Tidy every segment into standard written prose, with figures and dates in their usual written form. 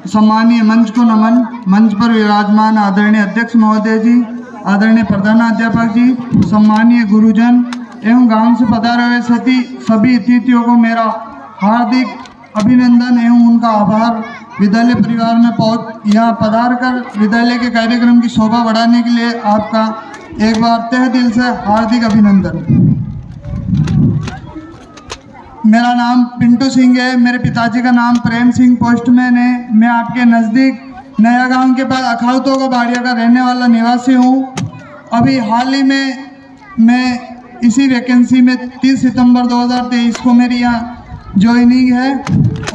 सम्मानीय मंच को नमन। मंच पर विराजमान आदरणीय अध्यक्ष महोदय जी, आदरणीय प्रधानाध्यापक जी, सम्मानीय गुरुजन एवं गांव से पधारे हुए सभी अतिथियों को मेरा हार्दिक अभिनंदन एवं उनका आभार। विद्यालय परिवार में यहाँ पधार कर विद्यालय के कार्यक्रम की शोभा बढ़ाने के लिए आपका एक बार तहे दिल से हार्दिक अभिनंदन। मेरा नाम पिंटू सिंह है, मेरे पिताजी का नाम प्रेम सिंह पोस्टमैन है। मैं आपके नज़दीक नया गांव के पास अखाउतों का बाड़िया का रहने वाला निवासी हूँ। अभी हाल ही में मैं इसी वैकेंसी में 30 सितंबर 2023 को मेरी यहाँ ज्वाइनिंग है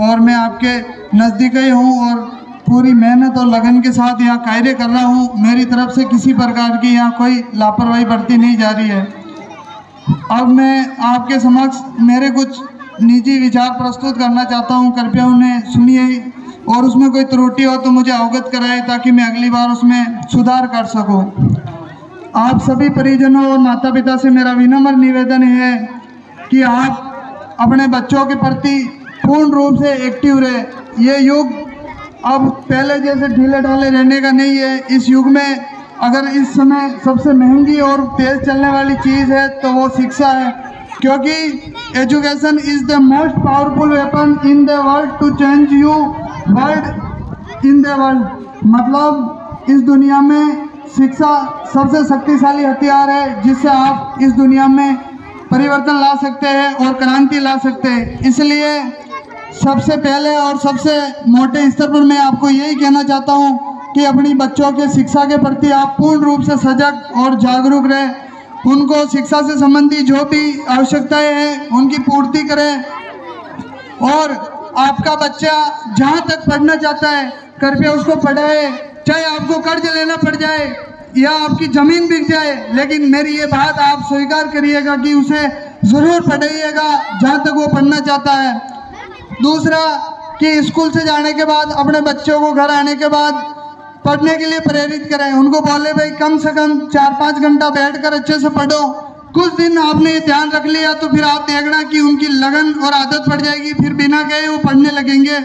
और मैं आपके नज़दीक ही हूँ और पूरी मेहनत और लगन के साथ यहाँ कार्य कर रहा हूँ। मेरी तरफ से किसी प्रकार की यहाँ कोई लापरवाही बरती नहीं जा रही है। अब मैं आपके समक्ष मेरे कुछ निजी विचार प्रस्तुत करना चाहता हूं, कृपया उन्हें सुनिए और उसमें कोई त्रुटि हो तो मुझे अवगत कराएं ताकि मैं अगली बार उसमें सुधार कर सकूं। आप सभी परिजनों और माता पिता से मेरा विनम्र निवेदन है कि आप अपने बच्चों के प्रति पूर्ण रूप से एक्टिव रहे। ये युग अब पहले जैसे ढीले ढाले रहने का नहीं है। इस युग में अगर इस समय सबसे महंगी और तेज चलने वाली चीज़ है तो वो शिक्षा है, क्योंकि education is the most powerful weapon in the world to change you world in the world. मतलब इस दुनिया में शिक्षा सबसे शक्तिशाली हथियार है जिससे आप इस दुनिया में परिवर्तन ला सकते हैं और क्रांति ला सकते हैं। इसलिए सबसे पहले और सबसे मोटे स्तर पर मैं आपको यही कहना चाहता हूँ कि अपनी बच्चों के शिक्षा के प्रति आप पूर्ण रूप से सजग और जागरूक रहें। उनको शिक्षा से संबंधी जो भी आवश्यकताएं हैं उनकी पूर्ति करें और आपका बच्चा जहाँ तक पढ़ना चाहता है कृपया उसको पढ़ाए, चाहे आपको कर्ज लेना पड़ जाए या आपकी ज़मीन बिक जाए, लेकिन मेरी ये बात आप स्वीकार करिएगा कि उसे ज़रूर पढ़ाइएगा जहाँ तक वो पढ़ना चाहता है। दूसरा कि स्कूल से जाने के बाद अपने बच्चों को घर आने के बाद पढ़ने के लिए प्रेरित करें। उनको बोले भाई कम से कम 4-5 घंटा बैठकर अच्छे से पढ़ो। कुछ दिन आपने ये ध्यान रख लिया तो फिर आप देखना कि उनकी लगन और आदत पड़ जाएगी, फिर बिना गए वो पढ़ने लगेंगे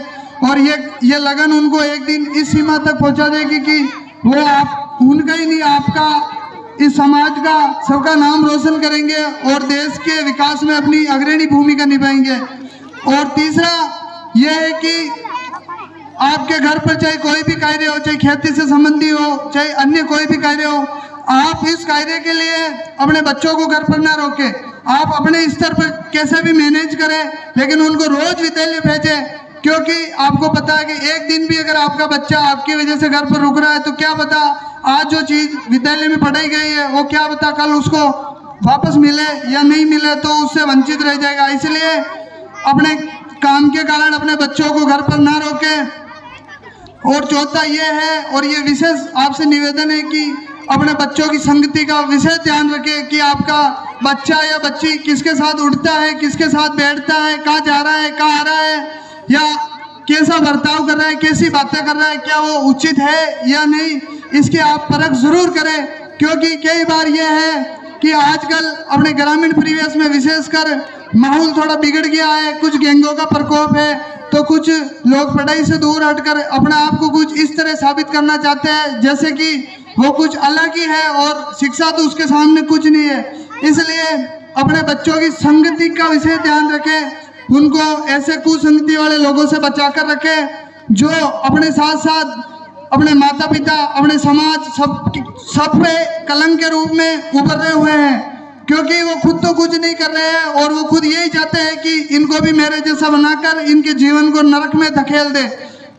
और ये लगन उनको एक दिन इस सीमा तक पहुंचा देगी कि वो आप उनका ही नहीं आपका इस समाज का सबका नाम रोशन करेंगे और देश के विकास में अपनी अग्रणी भूमिका निभाएंगे। और तीसरा यह है कि आपके घर पर चाहे कोई भी कार्य हो, चाहे खेती से संबंधी हो, चाहे अन्य कोई भी कार्य हो, आप इस कार्य के लिए अपने बच्चों को घर पर ना रोकें। आप अपने स्तर पर कैसे भी मैनेज करें, लेकिन उनको रोज विद्यालय भेजें, क्योंकि आपको पता है कि एक दिन भी अगर आपका बच्चा आपकी वजह से घर पर रुक रहा है तो क्या पता आज जो चीज़ विद्यालय में पढ़ाई गई है वो क्या पता कल उसको वापस मिले या नहीं मिले तो उससे वंचित रह जाएगा। इसलिए अपने काम के कारण अपने बच्चों को घर पर ना रोकें। और चौथा ये है और ये विशेष आपसे निवेदन है कि अपने बच्चों की संगति का विशेष ध्यान रखें कि आपका बच्चा या बच्ची किसके साथ उठता है, किसके साथ बैठता है, कहाँ जा रहा है, कहाँ आ रहा है, या कैसा बर्ताव कर रहा है, कैसी बातें कर रहा है, क्या वो उचित है या नहीं, इसकी आप परख जरूर करें। क्योंकि कई बार ये है कि आजकल अपने ग्रामीण परिवेश में विशेषकर माहौल थोड़ा बिगड़ गया है, कुछ गैंगों का प्रकोप है, तो कुछ लोग पढ़ाई से दूर हटकर अपने आप को कुछ इस तरह साबित करना चाहते हैं जैसे कि वो कुछ अलग ही है और शिक्षा तो उसके सामने कुछ नहीं है। इसलिए अपने बच्चों की संगति का विशेष ध्यान रखें, उनको ऐसे कुसंगति वाले लोगों से बचा कर रखें जो अपने साथ साथ अपने माता पिता, अपने समाज सब पे कलंक के रूप में उभर रहे हुए हैं, क्योंकि वो खुद तो कुछ नहीं कर रहे हैं और वो खुद यही चाहते हैं कि इनको भी मेरे जैसा बनाकर इनके जीवन को नरक में धकेल दे।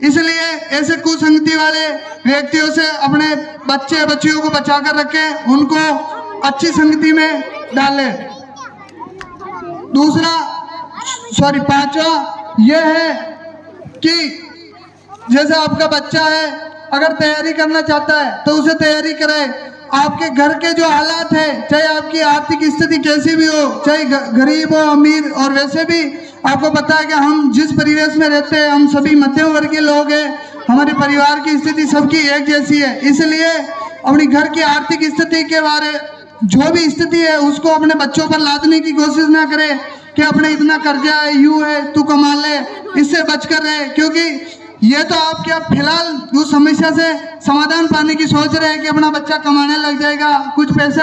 इसलिए ऐसे कुसंगति वाले व्यक्तियों से अपने बच्चे बच्चियों को बचा कर रखें, उनको अच्छी संगति में डालें। पांचवा यह है कि जैसे आपका बच्चा है अगर तैयारी करना चाहता है तो उसे तैयारी कराए। आपके घर के जो हालात है, चाहे आपकी आर्थिक स्थिति कैसी भी हो, चाहे गरीब हो अमीर, और वैसे भी आपको पता है कि हम जिस परिवेश में रहते हैं हम सभी मध्यम वर्गीय लोग हैं, हमारे परिवार की स्थिति सबकी एक जैसी है। इसलिए अपनी घर की आर्थिक स्थिति के बारे जो भी स्थिति है उसको अपने बच्चों पर लादने की कोशिश ना करें कि अपने इतना कर्जा है, यूँ है, तू कमा ले, इससे बचकर रहे। क्योंकि ये तो आप क्या फिलहाल उस समस्या से समाधान पाने की सोच रहे हैं कि अपना बच्चा कमाने लग जाएगा, कुछ पैसे